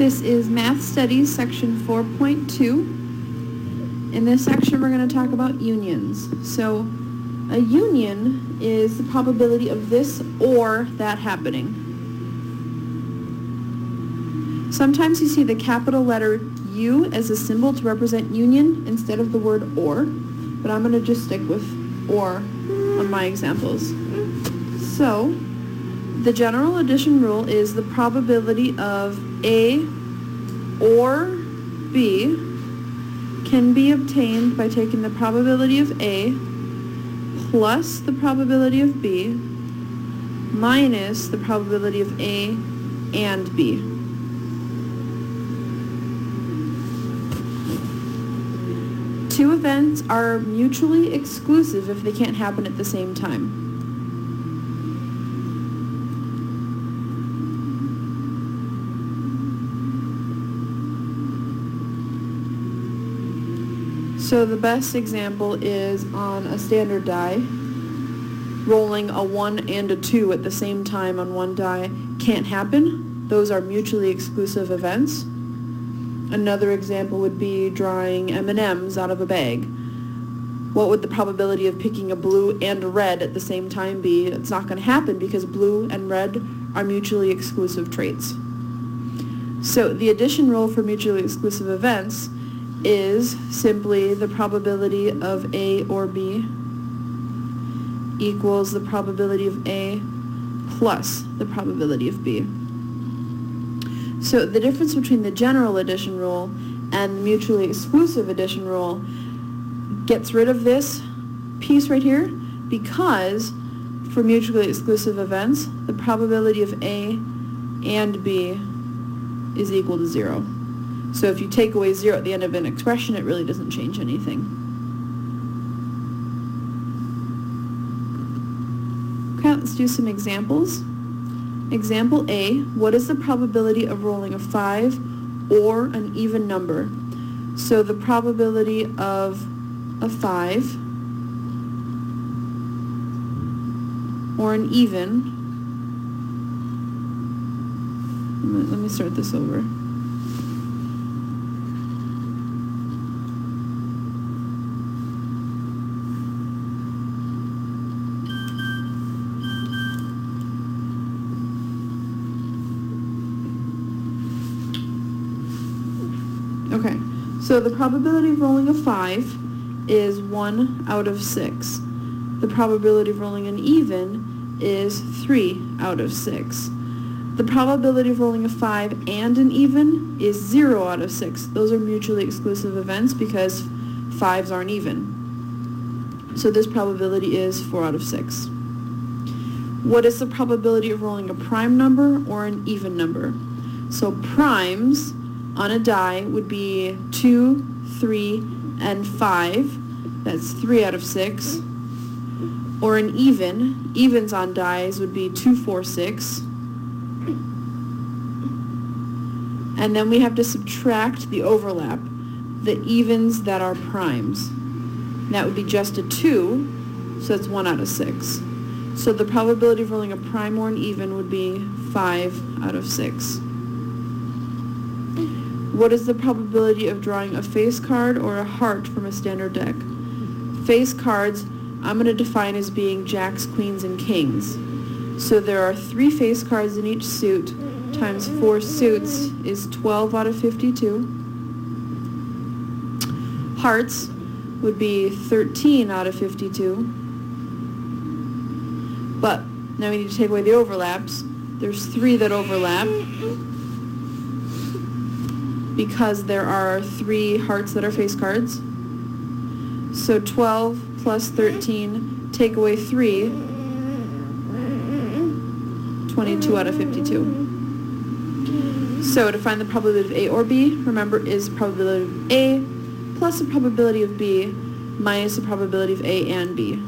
This is Math Studies, section 4.2. In this section, we're going to talk about unions. So, a union is the probability of this or that happening. Sometimes you see the capital letter U as a symbol to represent union instead of the word or, but I'm going to just stick with or on my examples. So, the general addition rule is the probability of A or B can be obtained by taking the probability of A plus the probability of B minus the probability of A and B. Two events are mutually exclusive if they can't happen at the same time. So the best example is on a standard die. Rolling a 1 and a 2 at the same time on one die can't happen. Those are mutually exclusive events. Another example would be drawing M&Ms out of a bag. What would the probability of picking a blue and a red at the same time be? It's not going to happen because blue and red are mutually exclusive traits. So the addition rule for mutually exclusive events is simply the probability of A or B equals the probability of A plus the probability of B. So the difference between the general addition rule and the mutually exclusive addition rule gets rid of this piece right here because for mutually exclusive events, the probability of A and B is equal to 0. So if you take away 0 at the end of an expression, it really doesn't change anything. Okay, let's do some examples. Example A, what is the probability of rolling a 5 or an even number? So the probability of a 5 or an even, let me start this over. Okay, so the probability of rolling a 5 is 1 out of 6. The probability of rolling an even is 3 out of 6. The probability of rolling a 5 and an even is 0 out of 6. Those are mutually exclusive events because 5s aren't even. So this probability is 4 out of 6. What is the probability of rolling a prime number or an even number? So primes on a die would be 2, 3, and 5. That's 3 out of 6. Or an even. Evens on dies would be 2, 4, 6. And then we have to subtract the overlap, the evens that are primes. That would be just a 2, so that's 1 out of 6. So the probability of rolling a prime or an even would be 5 out of 6. What is the probability of drawing a face card or a heart from a standard deck? Face cards, I'm going to define as being jacks, queens, and kings. So there are 3 face cards in each suit, times 4 suits is 12 out of 52. Hearts would be 13 out of 52. But now we need to take away the overlaps. There's 3 that overlap because there are 3 hearts that are face cards. So 12 plus 13, take away 3, 22 out of 52. So to find the probability of A or B, remember, is probability of A plus the probability of B minus the probability of A and B.